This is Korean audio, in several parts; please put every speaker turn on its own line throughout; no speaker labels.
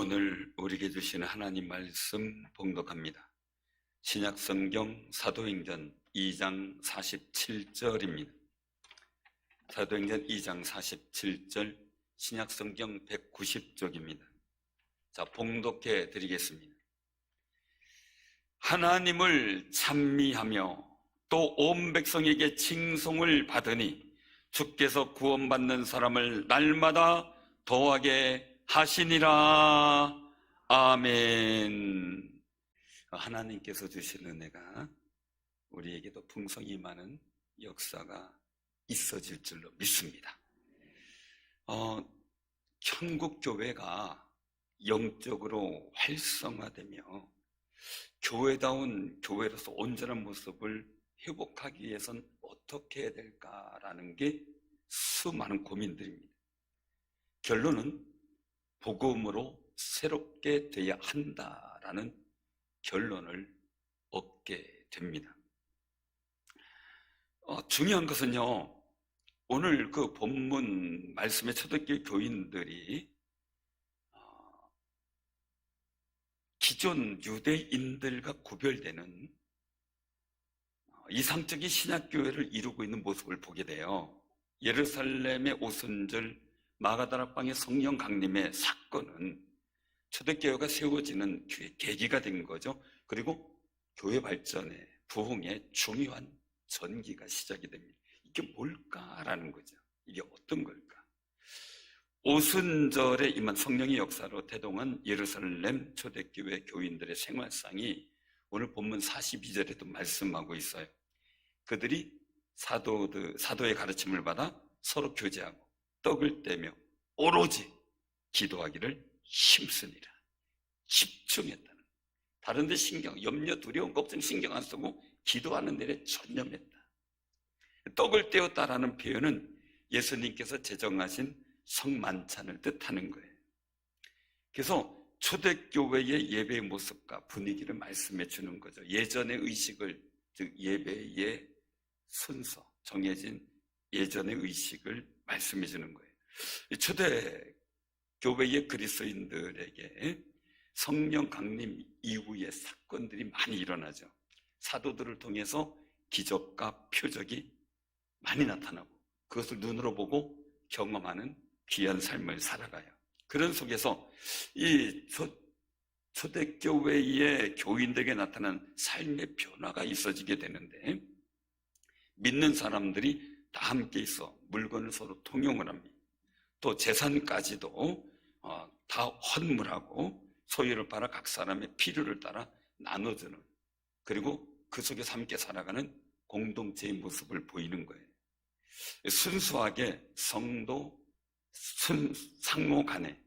오늘 우리에게 주시는 하나님 말씀 봉독합니다. 신약성경 사도행전 2장 47절입니다. 사도행전 2장 47절, 신약성경 190쪽입니다. 자, 봉독해 드리겠습니다. 하나님을 찬미하며 또 온 백성에게 칭송을 받으니 주께서 구원받는 사람을 날마다 더하게 하시니라. 아멘. 하나님께서 주신 은혜가 우리에게도 풍성히 많은 역사가 있어질 줄로 믿습니다. 천국교회가 영적으로 활성화되며 교회다운 교회로서 온전한 모습을 회복하기 위해서는 어떻게 해야 될까라는 게 수많은 고민들입니다. 결론은 복음으로 새롭게 돼야 한다라는 결론을 얻게 됩니다. 중요한 것은요, 오늘 그 본문 말씀의 초대교회 교인들이 기존 유대인들과 구별되는 이상적인 신약교회를 이루고 있는 모습을 보게 돼요. 예루살렘의 오순절 마가다락방의 성령 강림의 사건은 초대교회가 세워지는 계기가 된 거죠. 그리고 교회 발전의 부흥의 중요한 전기가 시작이 됩니다. 이게 뭘까라는 거죠. 이게 어떤 걸까? 오순절에 임한 성령의 역사로 태동한 예루살렘 초대교회 교인들의 생활상이 오늘 본문 42절에도 말씀하고 있어요. 그들이 사도의 가르침을 받아 서로 교제하고 떡을 떼며 오로지 기도하기를 힘쓰니라. 집중했다는, 다른 데 염려, 두려움, 걱정 신경 안 쓰고 기도하는 데에 전념했다. 떡을 떼었다라는 표현은 예수님께서 제정하신 성만찬을 뜻하는 거예요. 그래서 초대교회의 예배의 모습과 분위기를 말씀해 주는 거죠. 예전의 의식을, 즉 예배의 순서, 정해진 예전의 의식을 말씀해 주는 거예요. 초대교회의 그리스도인들에게 성령 강림 이후의 사건들이 많이 일어나죠. 사도들을 통해서 기적과 표적이 많이 나타나고 그것을 눈으로 보고 경험하는 귀한 삶을 살아가요. 그런 속에서 이 초대교회의 교인들에게 나타난 삶의 변화가 있어지게 되는데, 믿는 사람들이 다 함께 있어 물건을 서로 통용을 합니다. 또 재산까지도 다 헌물하고 소유를 팔아 각 사람의 필요를 따라 나눠주는, 그리고 그 속에서 함께 살아가는 공동체의 모습을 보이는 거예요. 순수하게 성도 상호 간에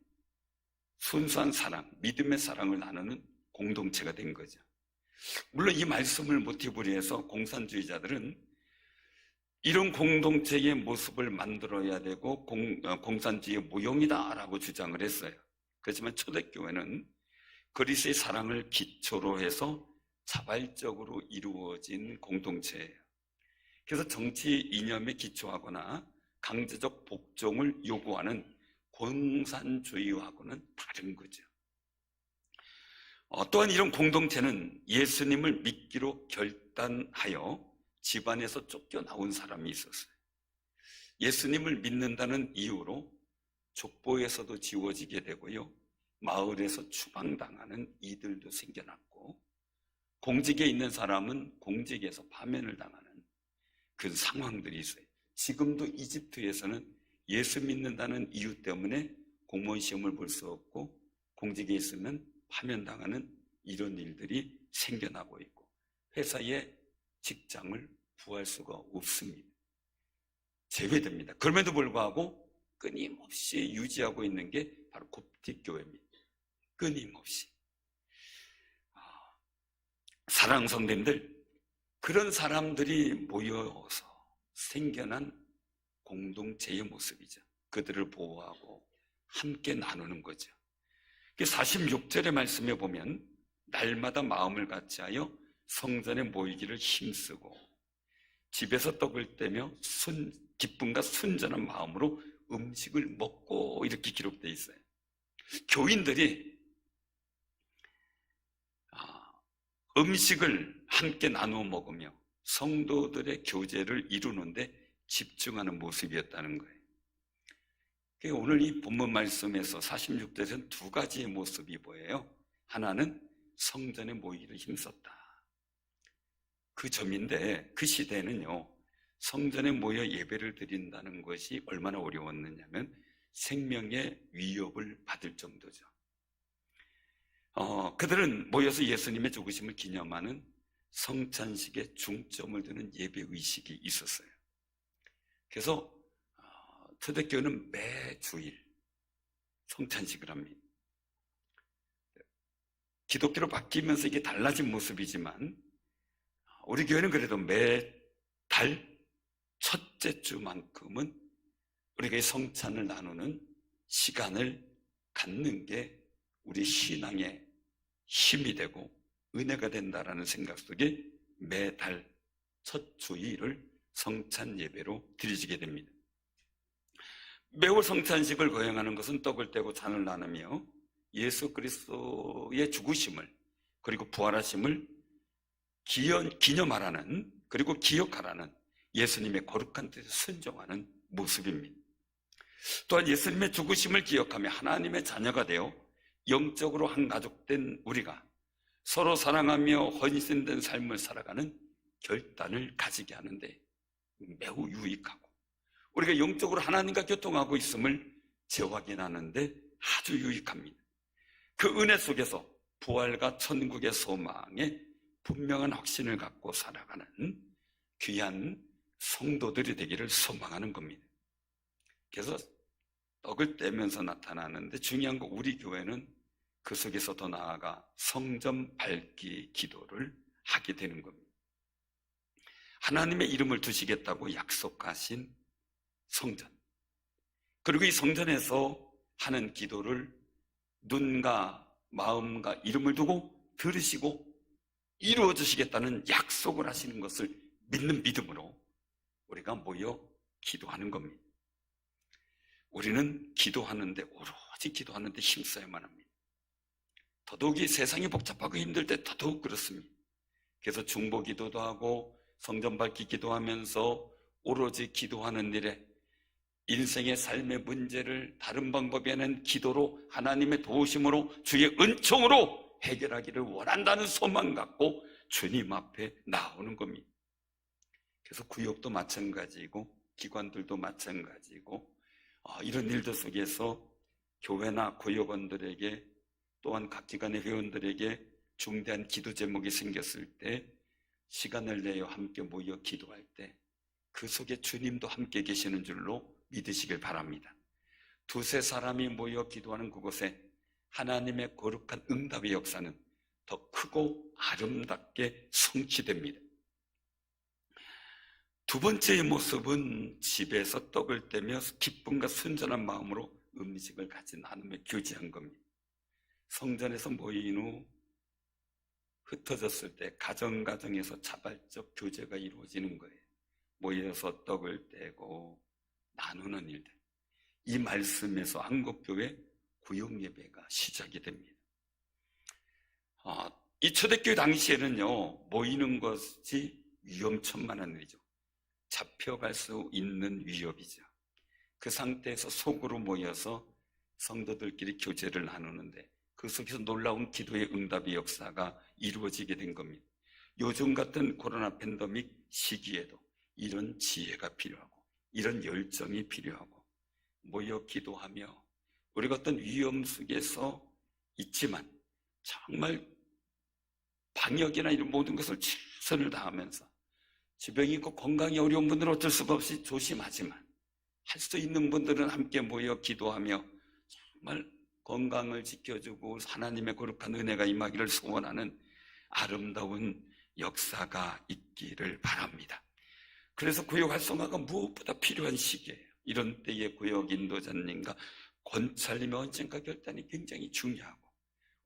순수한 사랑, 믿음의 사랑을 나누는 공동체가 된 거죠. 물론 이 말씀을 모티브로 해서 공산주의자들은 이런 공동체의 모습을 만들어야 되고 공산주의의 모형이다라고 주장을 했어요. 그렇지만 초대교회는 그리스도의 사랑을 기초로 해서 자발적으로 이루어진 공동체예요. 그래서 정치 이념에 기초하거나 강제적 복종을 요구하는 공산주의하고는 다른 거죠. 또한 이런 공동체는 예수님을 믿기로 결단하여 집안에서 쫓겨나온 사람이 있었어요. 예수님을 믿는다는 이유로 족보에서도 지워지게 되고요, 마을에서 추방당하는 이들도 생겨났고, 공직에 있는 사람은 공직에서 파면을 당하는 그 상황들이 있어요. 지금도 이집트에서는 예수 믿는다는 이유 때문에 공무원 시험을 볼 수 없고 공직에 있으면 파면당하는 이런 일들이 생겨나고 있고, 회사에 직장을 구할 수가 없습니다. 제외됩니다. 그럼에도 불구하고 끊임없이 유지하고 있는 게 바로 koptik교회입니다. 끊임없이. 사랑하는 성도님들, 그런 사람들이 모여서 생겨난 공동체의 모습이죠. 그들을 보호하고 함께 나누는 거죠. 46절의 말씀에 보면 날마다 마음을 같이하여 성전에 모이기를 힘쓰고 집에서 떡을 떼며 기쁨과 순전한 마음으로 음식을 먹고, 이렇게 기록되어 있어요. 교인들이 음식을 함께 나누어 먹으며 성도들의 교제를 이루는데 집중하는 모습이었다는 거예요. 오늘 이 본문 말씀에서 46절에서는 두 가지의 모습이 보여요. 하나는 성전에 모이기를 힘썼다. 그 점인데, 그 시대는요, 성전에 모여 예배를 드린다는 것이 얼마나 어려웠느냐면 생명의 위협을 받을 정도죠. 그들은 모여서 예수님의 죽으심을 기념하는 성찬식에 중점을 두는 예배의식이 있었어요. 그래서 초대교회는 매 주일 성찬식을 합니다. 기독교로 바뀌면서 이게 달라진 모습이지만 우리 교회는 그래도 매달 첫째 주만큼은 우리가 성찬을 나누는 시간을 갖는 게 우리 신앙의 힘이 되고 은혜가 된다라는 생각 속에 매달 첫 주일을 성찬 예배로 드리게 됩니다. 매월 성찬식을 거행하는 것은 떡을 떼고 잔을 나누며 예수 그리스도의 죽으심을 그리고 부활하심을 기념하라는, 그리고 기억하라는 예수님의 거룩한 뜻에 순종하는 모습입니다. 또한 예수님의 죽으심을 기억하며 하나님의 자녀가 되어 영적으로 한 가족된 우리가 서로 사랑하며 헌신된 삶을 살아가는 결단을 가지게 하는데 매우 유익하고, 우리가 영적으로 하나님과 교통하고 있음을 재확인하는데 아주 유익합니다. 그 은혜 속에서 부활과 천국의 소망에 분명한 확신을 갖고 살아가는 귀한 성도들이 되기를 소망하는 겁니다. 그래서 떡을 떼면서 나타나는데 중요한 거, 우리 교회는 그 속에서 더 나아가 성전 밝기 기도를 하게 되는 겁니다. 하나님의 이름을 두시겠다고 약속하신 성전, 그리고 이 성전에서 하는 기도를 눈과 마음과 이름을 두고 들으시고 이루어 주시겠다는 약속을 하시는 것을 믿는 믿음으로 우리가 모여 기도하는 겁니다. 우리는 기도하는데, 오로지 기도하는데 힘써야만 합니다. 더더욱이 세상이 복잡하고 힘들 때 더더욱 그렇습니다. 그래서 중보 기도도 하고 성전 밝기 기도하면서 오로지 기도하는 일에 인생의 삶의 문제를 다른 방법이 아닌 기도로, 하나님의 도우심으로, 주의 은총으로 해결하기를 원한다는 소망 갖고 주님 앞에 나오는 겁니다. 그래서 구역도 마찬가지고 기관들도 마찬가지고 이런 일들 속에서 교회나 구역원들에게, 또한 각 기관의 회원들에게 중대한 기도 제목이 생겼을 때 시간을 내어 함께 모여 기도할 때 그 속에 주님도 함께 계시는 줄로 믿으시길 바랍니다. 두세 사람이 모여 기도하는 그곳에 하나님의 거룩한 응답의 역사는 더 크고 아름답게 성취됩니다. 두 번째의 모습은 집에서 떡을 떼며 기쁨과 순전한 마음으로 음식을 같이 나누며 교제한 겁니다. 성전에서 모인 후 흩어졌을 때 가정에서 자발적 교제가 이루어지는 거예요. 모여서 떡을 떼고 나누는 일들, 이 말씀에서 한국교회 구역예배가 시작이 됩니다. 이 초대교회 당시에는요, 모이는 것이 위험천만한 일이죠. 잡혀갈 수 있는 위협이죠. 그 상태에서 속으로 모여서 성도들끼리 교제를 나누는데 그 속에서 놀라운 기도의 응답의 역사가 이루어지게 된 겁니다. 요즘 같은 코로나 팬데믹 시기에도 이런 지혜가 필요하고 이런 열정이 필요하고 모여 기도하며 우리가 어떤 위험 속에서 있지만 정말 방역이나 이런 모든 것을 최선을 다하면서 지병이 있고 건강이 어려운 분들은 어쩔 수가 없이 조심하지만 할 수 있는 분들은 함께 모여 기도하며 정말 건강을 지켜주고 하나님의 거룩한 은혜가 임하기를 소원하는 아름다운 역사가 있기를 바랍니다. 그래서 구역 활성화가 무엇보다 필요한 시기예요. 이런 때에 구역 인도자님과 권찰님의 언젠가 결단이 굉장히 중요하고,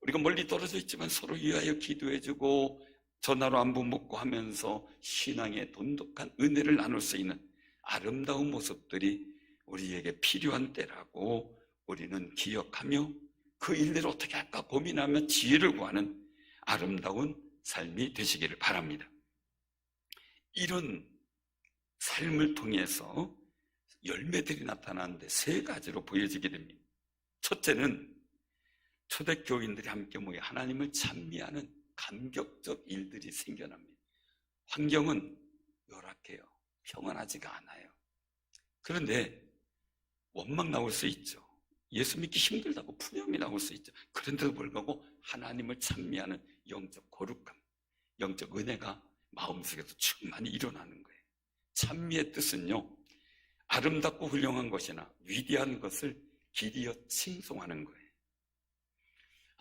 우리가 멀리 떨어져 있지만 서로 위하여 기도해주고 전화로 안부 묻고 하면서 신앙의 돈독한 은혜를 나눌 수 있는 아름다운 모습들이 우리에게 필요한 때라고 우리는 기억하며 그 일들을 어떻게 할까 고민하며 지혜를 구하는 아름다운 삶이 되시기를 바랍니다. 이런 삶을 통해서 열매들이 나타나는데 세 가지로 보여지게 됩니다. 첫째는 초대교인들이 함께 모여 하나님을 찬미하는 감격적 일들이 생겨납니다. 환경은 열악해요. 평안하지가 않아요. 그런데 원망 나올 수 있죠. 예수 믿기 힘들다고 푸념이 나올 수 있죠. 그런데도 불구하고 하나님을 찬미하는 영적 거룩함, 영적 은혜가 마음속에서 충만히 일어나는 거예요. 찬미의 뜻은요, 아름답고 훌륭한 것이나 위대한 것을 기리어 칭송하는 거예요.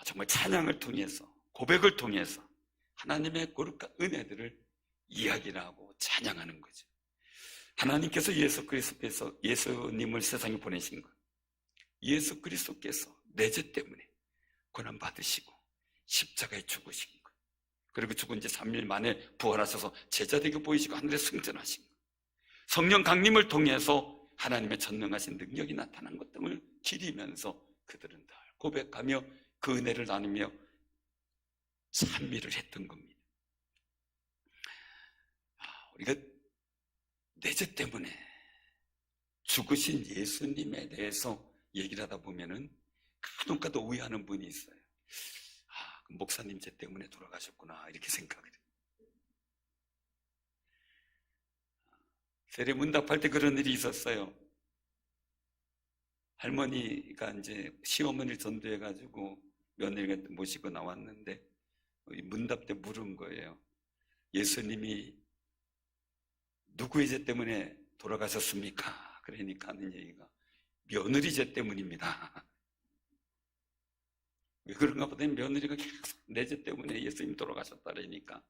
정말 찬양을 통해서, 고백을 통해서 하나님의 거룩한 은혜들을 이야기를 하고 찬양하는 거죠. 하나님께서 예수 그리스도께서 예수님을 세상에 보내신 것, 예수 그리스도께서 내 죄 때문에 고난 받으시고 십자가에 죽으신 것, 그리고 죽은 지 3일 만에 부활하셔서 제자되게 보이시고 하늘에 승천하신 것, 성령 강림을 통해서 하나님의 전능하신 능력이 나타난 것 등을 기리면서 그들은 늘 고백하며 그 은혜를 나누며 찬미를 했던 겁니다. 우리가 내 죄 때문에 죽으신 예수님에 대해서 얘기를 하다 보면은 간혹가다 오해하는 분이 있어요. 목사님 죄 때문에 돌아가셨구나 이렇게 생각을 해요. 세례문답할 때 그런 일이 있었어요. 할머니가 이제 시어머니를 전도해가지고 며느리가 모시고 나왔는데 문답 때 물은 거예요. 예수님이 누구의 죄 때문에 돌아가셨습니까? 그러니까 하는 얘기가 며느리 죄 때문입니다. 왜 그런가 보더니 며느리가 계속 내 죄 때문에 예수님 돌아가셨다 그러니까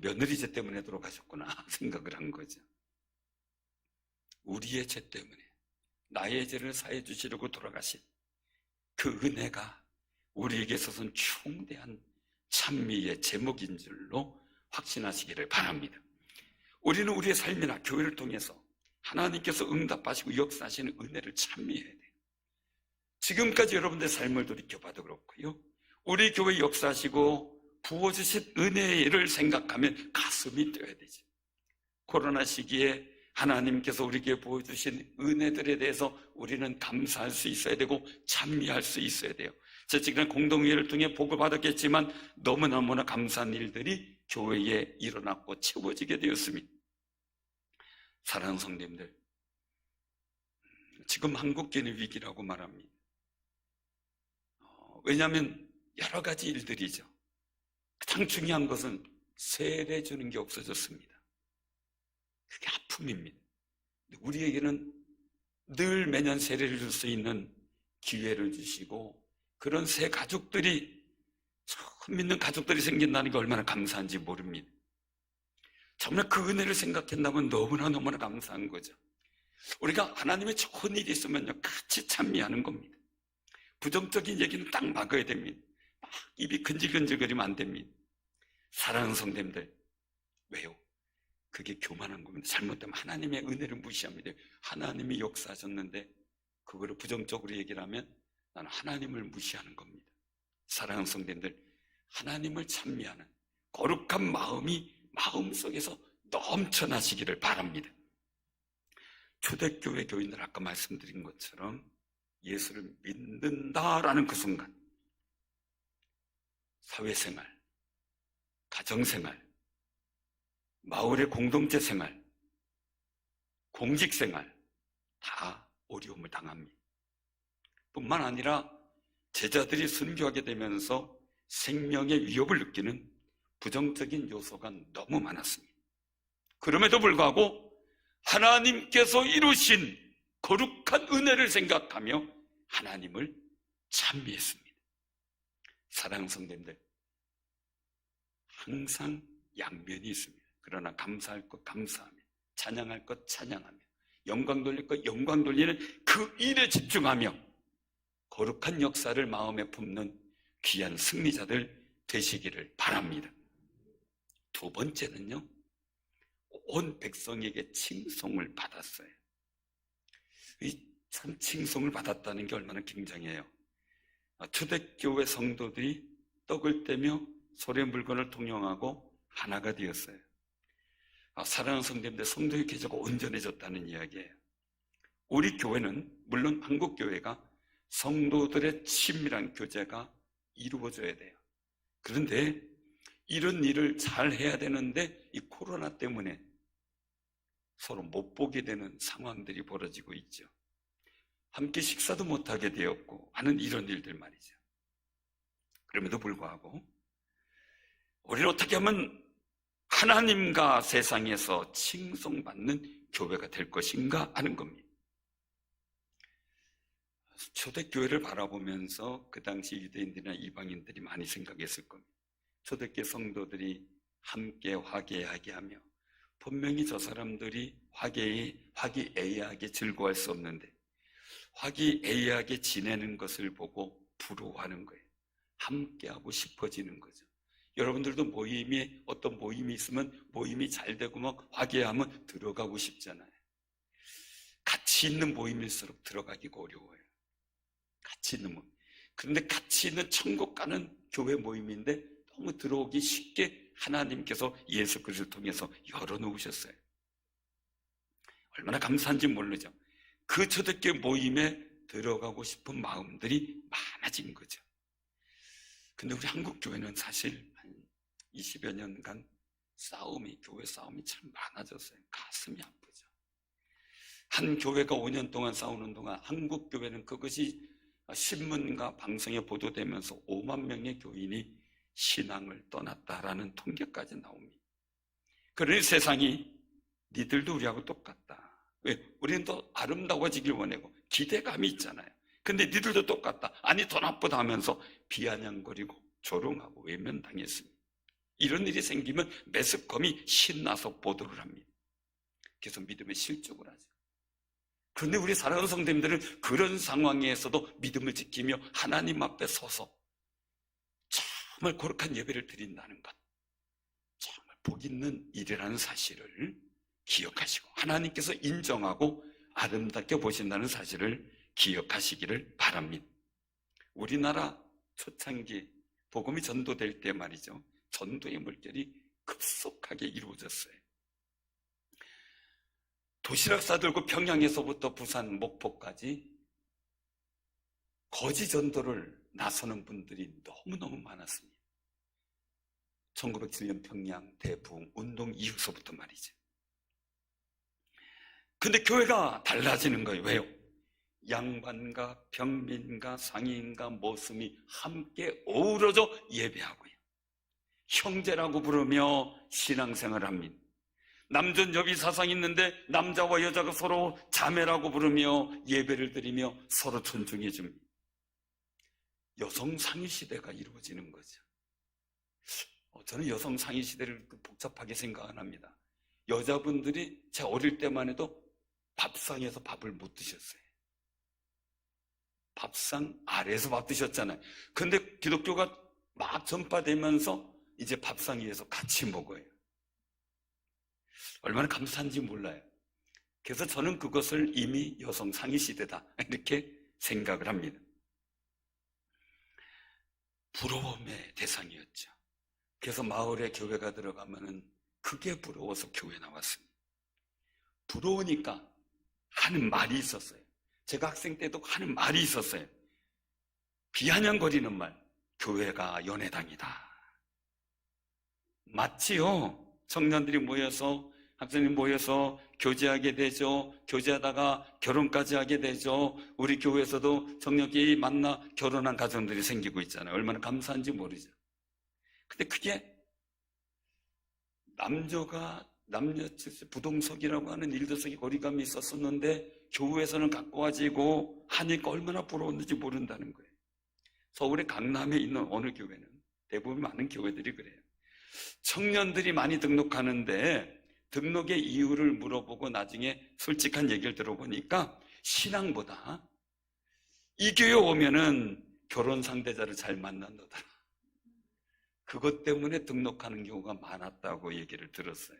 며느리 죄 때문에 돌아가셨구나 생각을 한 거죠. 우리의 죄 때문에 나의 죄를 사해 주시려고 돌아가신 그 은혜가 우리에게 있어서는 충대한 찬미의 제목인 줄로 확신하시기를 바랍니다. 우리는 우리의 삶이나 교회를 통해서 하나님께서 응답하시고 역사하시는 은혜를 찬미해야 돼요. 지금까지 여러분들의 삶을 돌이켜봐도 그렇고요, 우리 교회 역사하시고 부어주신 은혜를 생각하면 가슴이 뛰어야 되죠. 코로나 시기에 하나님께서 우리에게 보여주신 은혜들에 대해서 우리는 감사할 수 있어야 되고 찬미할 수 있어야 돼요. 제 지금 공동회의를 통해 복을 받았겠지만 너무너무나 감사한 일들이 교회에 일어났고 채워지게 되었습니다. 사랑하는 성도님들, 지금 한국교회는 위기라고 말합니다. 왜냐하면 여러 가지 일들이죠. 가장 중요한 것은 세례 주는 게 없어졌습니다. 그게 아픔입니다. 우리에게는 늘 매년 세례를 줄 수 있는 기회를 주시고 그런 새 가족들이, 처음 믿는 가족들이 생긴다는 게 얼마나 감사한지 모릅니다. 정말 그 은혜를 생각한다면 너무나 감사한 거죠. 우리가 하나님의 좋은 일이 있으면요 같이 찬미하는 겁니다. 부정적인 얘기는 딱 막아야 됩니다. 막 입이 근질근질거리면 안 됩니다. 사랑하는 성도님들, 왜요? 그게 교만한 겁니다. 잘못되면 하나님의 은혜를 무시합니다. 하나님이 역사하셨는데 그거를 부정적으로 얘기를 하면 나는 하나님을 무시하는 겁니다. 사랑하는 성도님들, 하나님을 찬미하는 거룩한 마음이 마음속에서 넘쳐나시기를 바랍니다. 초대교회 교인들 아까 말씀드린 것처럼 예수를 믿는다라는 그 순간 사회생활, 가정생활, 마을의 공동체 생활, 공직생활 다 어려움을 당합니다. 뿐만 아니라 제자들이 순교하게 되면서 생명의 위협을 느끼는 부정적인 요소가 너무 많았습니다. 그럼에도 불구하고 하나님께서 이루신 거룩한 은혜를 생각하며 하나님을 찬미했습니다. 사랑하는 성도님들, 항상 양면이 있습니다. 그러나 감사할 것 감사하며, 찬양할 것 찬양하며, 영광 돌릴 것 영광 돌리는 그 일에 집중하며 거룩한 역사를 마음에 품는 귀한 승리자들 되시기를 바랍니다. 두 번째는요, 온 백성에게 칭송을 받았어요. 참 칭송을 받았다는 게 얼마나 굉장해요. 초대교회 성도들이 떡을 떼며 서로의 물건을 통용하고 하나가 되었어요. 사랑하는 성도인데 성도의 교제가 온전해졌다는 이야기예요. 우리 교회는 물론 한국 교회가 성도들의 친밀한 교제가 이루어져야 돼요. 그런데 이런 일을 잘 해야 되는데 이 코로나 때문에 서로 못 보게 되는 상황들이 벌어지고 있죠. 함께 식사도 못하게 되었고 하는 이런 일들 말이죠. 그럼에도 불구하고 우리는 어떻게 하면 하나님과 세상에서 칭송받는 교회가 될 것인가 하는 겁니다. 초대교회를 바라보면서 그 당시 유대인들이나 이방인들이 많이 생각했을 겁니다. 초대교회 성도들이 함께 화기애애하게 하며 분명히 저 사람들이 화기애애하게 즐거워할 수 없는데 화기애애하게 지내는 것을 보고 부러워하는 거예요. 함께하고 싶어지는 거죠. 여러분들도 모임에 어떤 모임이 있으면 모임이 잘 되고 막 화기애애하면 들어가고 싶잖아요. 같이 있는 모임일수록 들어가기가 어려워요. 같이 있는 모임. 그런데 같이 있는 천국 가는 교회 모임인데 너무 들어오기 쉽게 하나님께서 예수 그리스도를 통해서 열어놓으셨어요. 얼마나 감사한지 모르죠. 그 초대교회 모임에 들어가고 싶은 마음들이 많아진 거죠. 근데 우리 한국 교회는 사실 한 20여 년간 교회 싸움이 참 많아졌어요. 가슴이 아프죠. 한 교회가 5년 동안 싸우는 동안 한국 교회는 그것이 신문과 방송에 보도되면서 5만 명의 교인이 신앙을 떠났다라는 통계까지 나옵니다. 그러니 세상이 니들도 우리하고 똑같다. 왜? 우리는 더 아름다워지길 원하고 기대감이 있잖아요. 근데 니들도 똑같다. 아니 더 나쁘다 하면서 비아냥거리고 조롱하고 외면당했습니다. 이런 일이 생기면 매스컴이 신나서 보도를 합니다. 그래서 믿음의 실족을 하죠. 그런데 우리 사랑하는 성도님들은 그런 상황에서도 믿음을 지키며 하나님 앞에 서서 정말 거룩한 예배를 드린다는 것, 정말 복 있는 일이라는 사실을 기억하시고 하나님께서 인정하고 아름답게 보신다는 사실을 기억하시기를 바랍니다. 우리나라 초창기 복음이 전도될 때 말이죠, 전도의 물결이 급속하게 이루어졌어요. 도시락 싸들고 평양에서부터 부산, 목포까지 거지 전도를 나서는 분들이 너무너무 많았습니다. 1907년 평양 대부흥 운동 이후서부터 말이죠. 근데 교회가 달라지는 거예요. 왜요? 양반과 평민과 상인과 모슴이 함께 어우러져 예배하고요. 형제라고 부르며 신앙생활을 합니다. 남존 여비 사상이 있는데 남자와 여자가 서로 자매라고 부르며 예배를 드리며 서로 존중해 줍니다. 여성 상위 시대가 이루어지는 거죠. 저는 여성 상위 시대를 복잡하게 생각 안 합니다. 여자분들이 제 어릴 때만 해도 밥상에서 밥을 못 드셨어요. 밥상 아래에서 밥 드셨잖아요. 근데 기독교가 막 전파되면서 이제 밥상 위에서 같이 먹어요. 얼마나 감사한지 몰라요. 그래서 저는 그것을 이미 여성 상위 시대다 이렇게 생각을 합니다. 부러움의 대상이었죠. 그래서 마을에 교회가 들어가면은 그게 부러워서 교회 나왔습니다. 부러우니까 하는 말이 있었어요. 제가 학생 때도 하는 말이 있었어요. 비아냥거리는 말, 교회가 연회당이다. 맞지요? 청년들이 모여서, 학생들이 모여서 교제하게 되죠. 교제하다가 결혼까지 하게 되죠. 우리 교회에서도 청년끼리 만나 결혼한 가정들이 생기고 있잖아요. 얼마나 감사한지 모르죠. 근데 그게 남녀가 부동석이라고 하는 일도석이 거리감이 있었었는데 교회에서는 가까워지고 하니까 얼마나 부러웠는지 모른다는 거예요. 서울의 강남에 있는 어느 교회는 대부분 많은 교회들이 그래요. 청년들이 많이 등록하는데 등록의 이유를 물어보고 나중에 솔직한 얘기를 들어보니까 신앙보다 이 교회 오면은 결혼 상대자를 잘 만난다더라. 그것 때문에 등록하는 경우가 많았다고 얘기를 들었어요.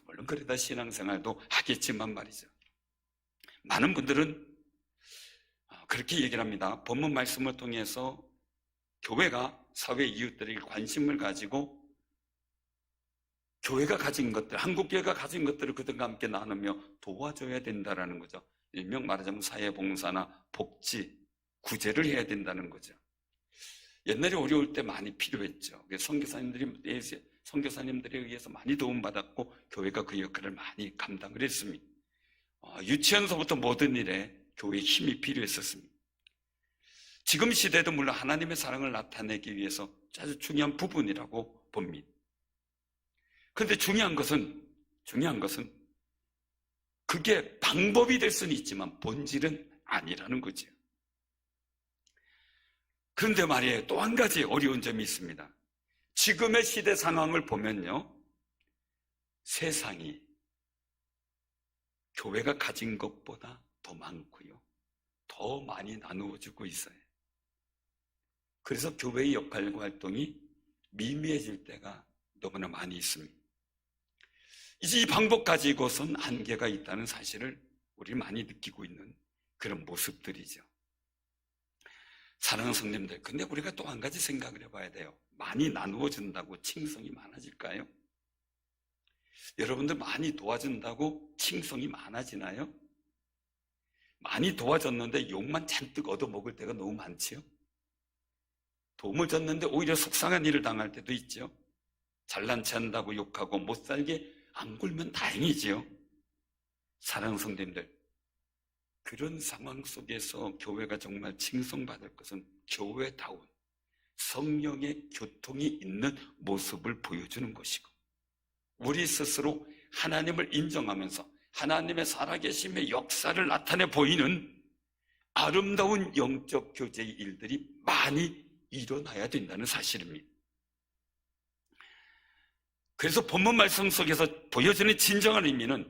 물론 그러다 신앙생활도 하겠지만 말이죠. 많은 분들은 그렇게 얘기를 합니다. 본문 말씀을 통해서 교회가 사회 이웃들에게 관심을 가지고 교회가 가진 것들, 한국교회가 가진 것들을 그들과 함께 나누며 도와줘야 된다는 거죠. 일명 말하자면 사회봉사나 복지, 구제를 해야 된다는 거죠. 옛날에 어려울 때 많이 필요했죠. 선교사님들에 의해서 많이 도움받았고 교회가 그 역할을 많이 감당을 했습니다. 유치원서부터 모든 일에 교회의 힘이 필요했었습니다. 지금 시대도 물론 하나님의 사랑을 나타내기 위해서 아주 중요한 부분이라고 봅니다. 그런데 중요한 것은 그게 방법이 될 수는 있지만 본질은 아니라는 거죠. 그런데 말이에요, 또 한 가지 어려운 점이 있습니다. 지금의 시대 상황을 보면요, 세상이 교회가 가진 것보다 더 많고요, 더 많이 나누어지고 있어요. 그래서 교회의 역할과 활동이 미미해질 때가 너무나 많이 있습니다. 이제 이 방법 가지고선 한계가 있다는 사실을 우리 많이 느끼고 있는 그런 모습들이죠. 사랑하는 성도님들, 근데 우리가 또 한 가지 생각을 해봐야 돼요. 많이 나누어준다고 칭송이 많아질까요? 여러분들 많이 도와준다고 칭송이 많아지나요? 많이 도와줬는데 욕만 잔뜩 얻어먹을 때가 너무 많지요? 도움을 줬는데 오히려 속상한 일을 당할 때도 있죠. 잘난 체 한다고 욕하고 못 살게 안 굴면 다행이지요. 사랑하는 성도님들, 그런 상황 속에서 교회가 정말 칭송받을 것은 교회다운 성령의 교통이 있는 모습을 보여주는 것이고, 우리 스스로 하나님을 인정하면서 하나님의 살아계심의 역사를 나타내 보이는 아름다운 영적 교제의 일들이 많이 일어나야 된다는 사실입니다. 그래서 본문 말씀 속에서 보여지는 진정한 의미는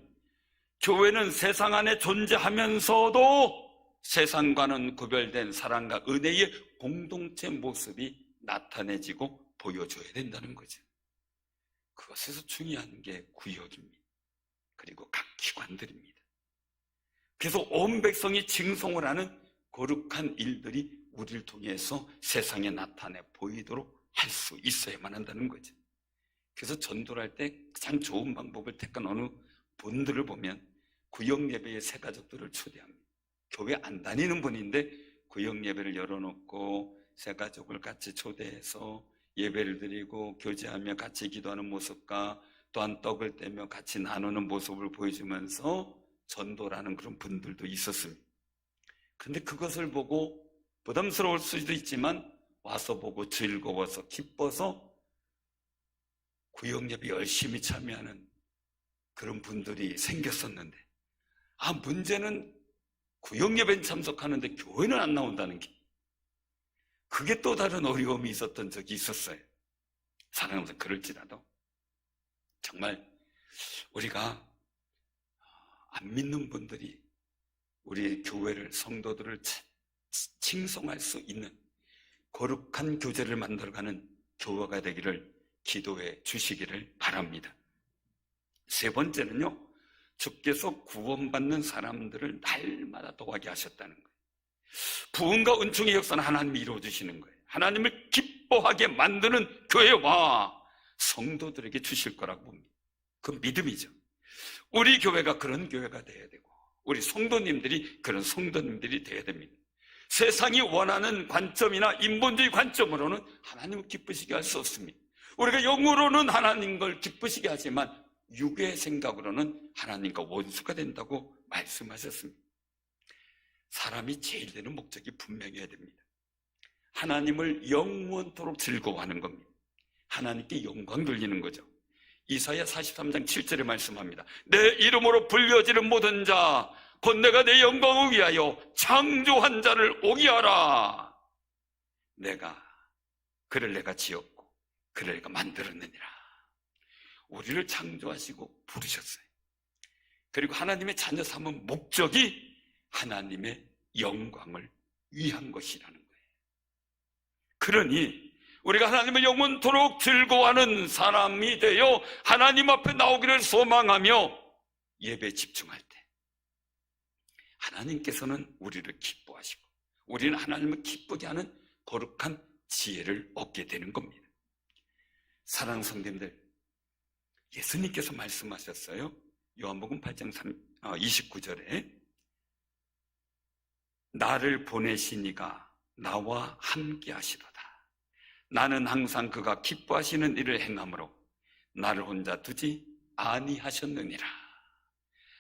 교회는 세상 안에 존재하면서도 세상과는 구별된 사랑과 은혜의 공동체 모습이 나타내지고 보여줘야 된다는 거죠. 그것에서 중요한 게 구역입니다. 그리고 각 기관들입니다. 그래서 온 백성이 칭송을 하는 거룩한 일들이 우리를 통해서 세상에 나타내 보이도록 할 수 있어야만 한다는 거죠. 그래서 전도를 할 때 가장 좋은 방법을 택한 어느 분들을 보면 구역 예배의 새 가족들을 초대합니다. 교회 안 다니는 분인데 구역 예배를 열어놓고 새 가족을 같이 초대해서 예배를 드리고 교제하며 같이 기도하는 모습과 또한 떡을 떼며 같이 나누는 모습을 보여주면서 전도라는 그런 분들도 있었습니다. 그런데 그것을 보고 부담스러울 수도 있지만 와서 보고 즐거워서 기뻐서 구역 예배 열심히 참여하는 그런 분들이 생겼었는데, 문제는 구역 예배는 참석하는데 교회는 안 나온다는 게, 그게 또 다른 어려움이 있었던 적이 있었어요. 사랑하면서 그럴지라도 정말 우리가 안 믿는 분들이 우리 교회를, 성도들을 칭송할 수 있는 거룩한 교제를 만들어가는 교회가 되기를 기도해 주시기를 바랍니다. 세 번째는요, 주께서 구원받는 사람들을 날마다 도와게 하셨다는 거예요. 부흥과 은총의 역사는 하나님이 이루어주시는 거예요. 하나님을 기뻐하게 만드는 교회와 성도들에게 주실 거라고 봅니다. 그 믿음이죠. 우리 교회가 그런 교회가 되어야 되고 우리 성도님들이 그런 성도님들이 되어야 됩니다. 세상이 원하는 관점이나 인본주의 관점으로는 하나님을 기쁘시게 할 수 없습니다. 우리가 영으로는 하나님을 기쁘시게 하지만 육의 생각으로는 하나님과 원수가 된다고 말씀하셨습니다. 사람이 제일 되는 목적이 분명해야 됩니다. 하나님을 영원토록 즐거워하는 겁니다. 하나님께 영광 돌리는 거죠. 이사야 43장 7절에 말씀합니다. 내 이름으로 불려지는 모든 자 곧 내가 내 영광을 위하여 창조한 자를 오게 하라. 그를 내가 지었고 그를 내가 만들었느니라. 우리를 창조하시고 부르셨어요. 그리고 하나님의 자녀 삼은 목적이 하나님의 영광을 위한 것이라는 거예요. 그러니 우리가 하나님을 영원토록 즐거워하는 사람이 되어 하나님 앞에 나오기를 소망하며 예배에 집중할 때 하나님께서는 우리를 기뻐하시고 우리는 하나님을 기쁘게 하는 거룩한 지혜를 얻게 되는 겁니다. 사랑하는 성도님들, 예수님께서 말씀하셨어요. 요한복음 8장 29절에 나를 보내신 이가 나와 함께 하시도다. 나는 항상 그가 기뻐하시는 일을 행함으로 나를 혼자 두지 아니하셨느니라.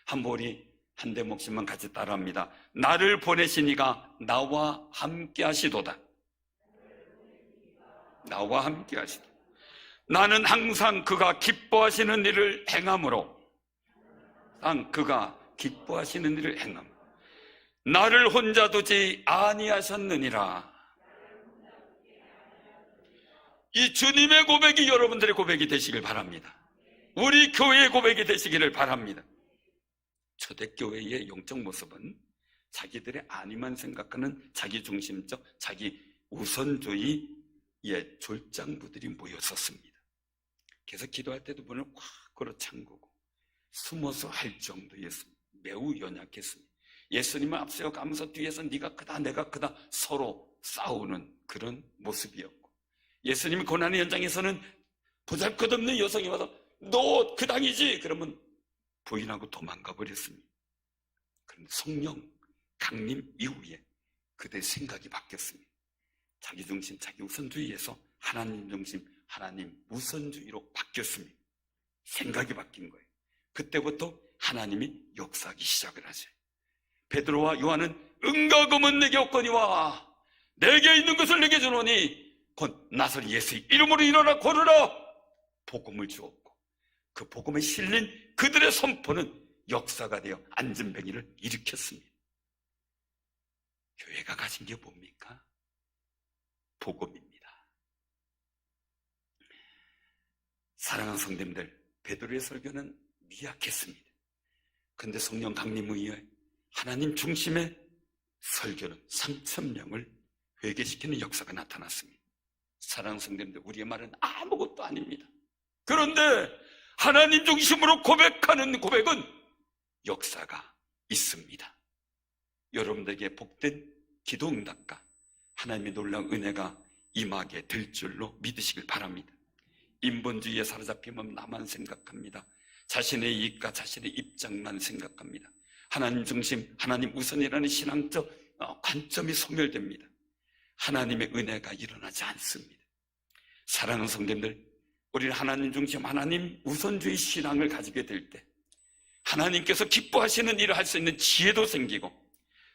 한번 우리 한 대목씩만 같이 따라합니다. 나를 보내신 이가 나와 함께 하시도다. 나와 함께 하시도다. 나는 항상 그가 기뻐하시는 일을 행함으로, 그가 기뻐하시는 일을 행함으로 나를 혼자 두지 아니하셨느니라. 이 주님의 고백이 여러분들의 고백이 되시길 바랍니다. 우리 교회의 고백이 되시기를 바랍니다. 초대교회의 영적 모습은 자기들의 안위만 생각하는 자기중심적, 자기 우선주의의 졸장부들이 모였었습니다. 그래서 기도할 때도 문을 꽉 걸어 잠그고 숨어서 할 정도였습니다. 매우 연약했습니다. 예수님을 앞세워 가면서 뒤에서 네가 크다 내가 크다 서로 싸우는 그런 모습이었고, 예수님이 고난의 현장에서는 보잘것없는 여성이 와서 너 그 당이지 그러면 부인하고 도망가 버렸습니다. 그런데 성령 강림 이후에 그들의 생각이 바뀌었습니다. 자기중심, 자기 우선주의에서 하나님 중심, 하나님 우선주의로 바뀌었습니다. 생각이 바뀐 거예요. 그때부터 하나님이 역사하기 시작을 하죠. 베드로와 요한은 은과 금은 내게 없거니와 내게 있는 것을 내게 주노니 곧 나서리 예수의 이름으로 일어나 걸으라 복음을 주었고, 그 복음에 실린 그들의 선포는 역사가 되어 안진뱅이를 일으켰습니다. 교회가 가진 게 뭡니까? 복음입니다. 사랑하는 성도님들, 베드로의 설교는 미약했습니다. 그런데 성령 강림 이후에 하나님 중심의 설교는 3,000명을 회개시키는 역사가 나타났습니다. 사랑하는 성도님들, 우리의 말은 아무것도 아닙니다. 그런데 하나님 중심으로 고백하는 고백은 역사가 있습니다. 여러분들에게 복된 기도응답과 하나님의 놀라운 은혜가 임하게 될 줄로 믿으시길 바랍니다. 인본주의에 사로잡히면 나만 생각합니다. 자신의 이익과 자신의 입장만 생각합니다. 하나님 중심, 하나님 우선이라는 신앙적 관점이 소멸됩니다. 하나님의 은혜가 일어나지 않습니다. 사랑하는 성도님들, 우리는 하나님 중심, 하나님 우선주의 신앙을 가지게 될 때 하나님께서 기뻐하시는 일을 할 수 있는 지혜도 생기고,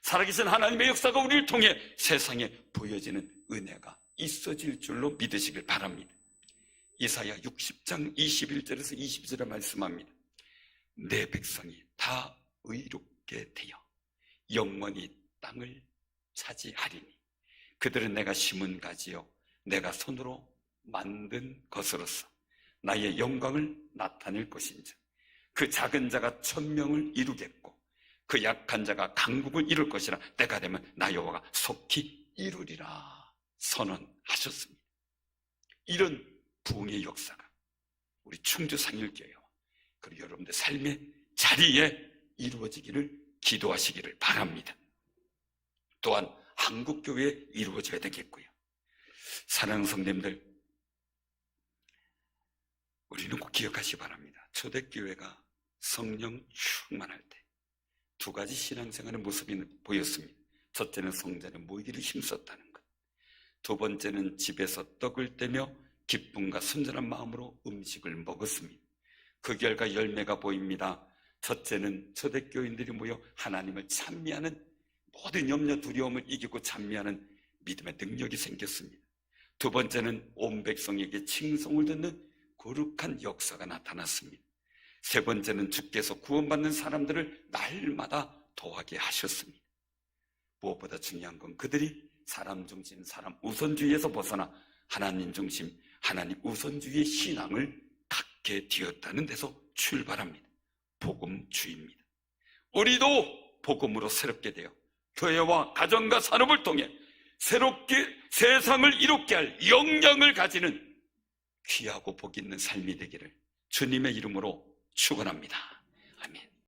살아계신 하나님의 역사가 우리를 통해 세상에 보여지는 은혜가 있어질 줄로 믿으시길 바랍니다. 이사야 60장 21절에서 22절에 말씀합니다. 내 백성이 다 의롭게 되어 영원히 땅을 차지하리니 그들은 내가 심은 가지요 내가 손으로 만든 것으로서 나의 영광을 나타낼 것인즉 그 작은 자가 천명을 이루겠고 그 약한 자가 강국을 이룰 것이라 때가 되면 나 여호와가 속히 이루리라 선언하셨습니다. 이런 부흥의 역사가 우리 충주 상일교회와 그리고 여러분들 삶의 자리에 이루어지기를 기도하시기를 바랍니다. 또한 한국교회에 이루어져야 되겠고요. 사랑하는 성도님들, 우리는 꼭 기억하시기 바랍니다. 초대교회가 성령 충만할 때 두 가지 신앙생활의 모습이 보였습니다. 첫째는 성전에 모이기를 힘썼다는 것, 두 번째는 집에서 떡을 떼며 기쁨과 순전한 마음으로 음식을 먹었습니다. 그 결과 열매가 보입니다. 첫째는 초대교인들이 모여 하나님을 찬미하는 모든 염려 두려움을 이기고 찬미하는 믿음의 능력이 생겼습니다. 두 번째는 온 백성에게 칭송을 듣는 거룩한 역사가 나타났습니다. 세 번째는 주께서 구원받는 사람들을 날마다 도하게 하셨습니다. 무엇보다 중요한 건 그들이 사람 중심, 사람 우선주의에서 벗어나 하나님 중심, 하나님 우선주의의 신앙을 갖게 되었다는 데서 출발합니다. 복음주의입니다. 우리도 복음으로 새롭게 되어 교회와 가정과 산업을 통해 새롭게 세상을 이롭게 할 역량을 가지는 귀하고 복 있는 삶이 되기를 주님의 이름으로 축원합니다.